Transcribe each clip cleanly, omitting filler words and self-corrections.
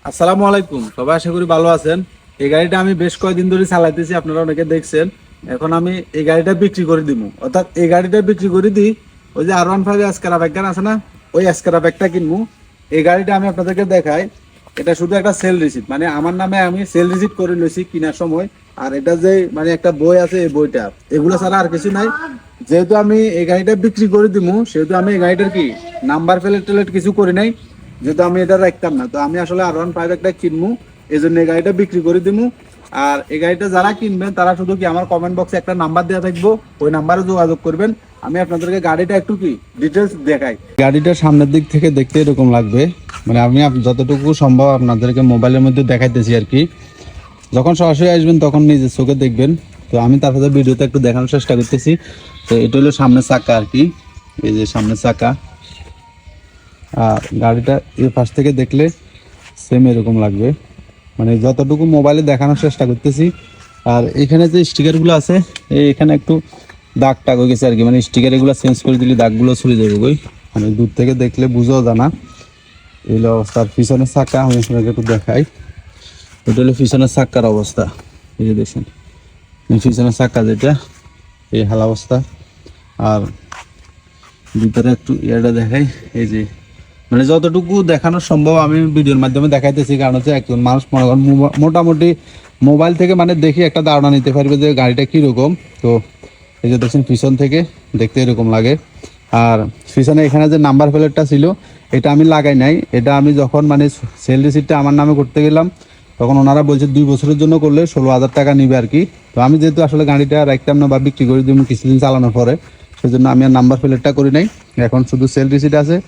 আসসালামু আলাইকুম, সবাই আশা করি ভালো আছেন। এই গাড়িটা আমি বেশ কয়েকদিন ধরে চালাইতেছি, আপনারা অনেকে দেখছেন। এখন আমি এই গাড়িটা বিক্রি করে দিব, অর্থাৎ এই গাড়িটা বিক্রি করে দিই। ওই যে R15 এসকারা ব্যাগ আছে না, ওই এসকারা ব্যাগটা কিনবো। এই গাড়িটা আমি আপনাদেরকে দেখাই। এটা শুধু একটা সেল রিসিপ্ট, মানে আমার নামে আমি সেল রিসিপ্ট করে লইছি কেনার সময়। আর এটা যে মানে একটা বই আছে, এই বইটা এগুলো ছাড়া আর কিছু নাই। যেহেতু আমি এই গাড়িটা বিক্রি করে দিব, সেহেতু আমি এই গাড়িটার কি নাম্বার প্লেট টেলেট কিছু করি নাই। যেহেতু আমি এটা রাখতাম না, তো আমি আসলে R15 একটা কিনবো, এই জন্য এই গাড়িটা বিক্রি করে দিবো। আর এই গাড়িটা যারা কিনবেন তারা শুধু কি আমার কমেন্ট বক্সে একটা নাম্বার দেওয়া থাকবো, ওই নাম্বারে যোগাযোগ করবেন। আমি আপনাদেরকে গাড়িটা একটু কি ডিটেলস দেখাই। গাড়িটার সামনের দিক থেকে দেখতে এরকম লাগবে, মানে আমি যতটুকু সম্ভব আপনাদেরকে মোবাইলের মধ্যে দেখাইতেছি আর কি। যখন সরাসরি আসবেন তখন নিজের চোখে দেখবেন। তো আমি তারপরে ভিডিওতে একটু দেখানোর চেষ্টা করতেছি। তো এটা হলো সামনের চাকা আর কি, এই যে সামনের চাকা। আর গাড়িটা এই পাশ থেকে দেখলে সেম এরকম লাগবে, মানে যতটুকু মোবাইলে দেখানোর চেষ্টা করতেছি। আর এখানে যে স্টিকারগুলো আছে, এখানে একটু দাগ টাগ হয়ে গেছে আর কি, মানে স্টিকার এগুলো চেঞ্জ করে দিলে দাগগুলো ছুড়ে যাবে গই, মানে দূর থেকে দেখলে বুঝাও জানা এই অবস্থার। পিছনের চাকা আমি আপনাকে একটু দেখাই। এটা হলো পিছনের চাক্কার অবস্থা, এই যে দেখছেন পিছনের চাক্কা যেটা, এই হাল অবস্থা। আর ভিতরে একটু ইয়াটা দেখাই, এই যে মানে যতটুকু দেখানো সম্ভব আমি ভিডিওর মাধ্যমে দেখাইতেছি। কারণ হচ্ছে একজন মানুষ মনে করেন মোটামুটি মোবাইল থেকে মানে দেখি একটা ধারণা নিতে পারবে যে গাড়িটা কীরকম। তো এই যে দেখছেন পিছন থেকে দেখতে এরকম লাগে। আর পিছনে এখানে যে নাম্বার প্লেটটা ছিল এটা আমি লাগাই নাই, এটা আমি যখন মানে সেল রিসিপ্টটা আমার নামে করতে গেলাম তখন ওনারা বলছে 2 বছরের জন্য করলে 16,000 টাকা নিবে আর কি। তো আমি যেহেতু আসলে গাড়িটা রাখতাম না বা বিক্রি করে দিব কিছুদিন চালানোর পরে, সেজন্য আমি আর নাম্বার প্লেটটা করি নাই। এখন শুধু সেল রিসিপ্ট আছে।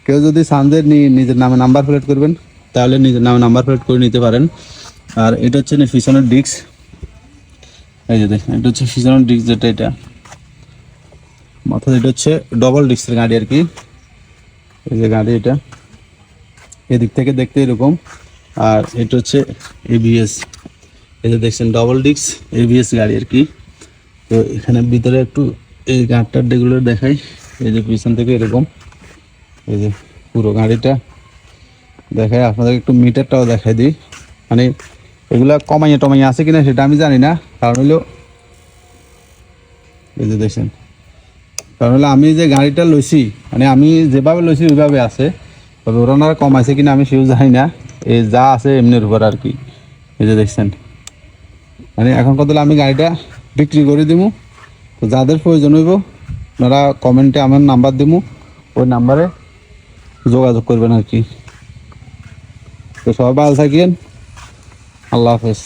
কেউ যদি চান যে নিজের নামে নাম্বার প্লেট করবেন তাহলে নিজের নামে নাম্বার প্লেট করে নিতে পারেন। আর এটা হচ্ছে পিছনের ডিস্ক, এই যে দেখেন এটা হচ্ছে পিছনের ডিস্ক, যেটা এটা মাথা, এটা হচ্ছে ডবল ডিস্কের গাড়ি আর কি। এই যে গাড়ি এটা এদিক থেকে দেখতে এরকম। আর এটা হচ্ছে ABS, এই যে দেখছেন ডবল ডিস্ক ABS গাড়ি আর কি। তো এখানে ভিতরে একটু এই গাড়টার যেগুলো দেখাই, এই যে পিছন থেকে এরকম, এই যে পুরো গাড়িটা দেখাই আপনাদের। একটু মিটারটাও দেখাই দিই, মানে এগুলা কমাইয়া টমাইয়া আছে কিনা সেটা আমি জানি না। কারণ হলো এই যে দেখছেন, কারণ হলো আমি যে গাড়িটা লইছি মানে আমি যেভাবে লইছি ওইভাবে আছে, তবে ওনারা কমাইছে কিনা আমি সেও জানি না। এই যা আছে এমনির উপর আর কি। এই যে দেখছেন, মানে এখন কত আমি গাড়িটা বিক্রি করে দিব। তো যাদের প্রয়োজন হইব ওনারা কমেন্টে আমার নাম্বার দিব, ওই নাম্বারে যোগাযোগ করবেন আর কি। তো সবাই ভালো থাকেন, আল্লাহ হাফেজ।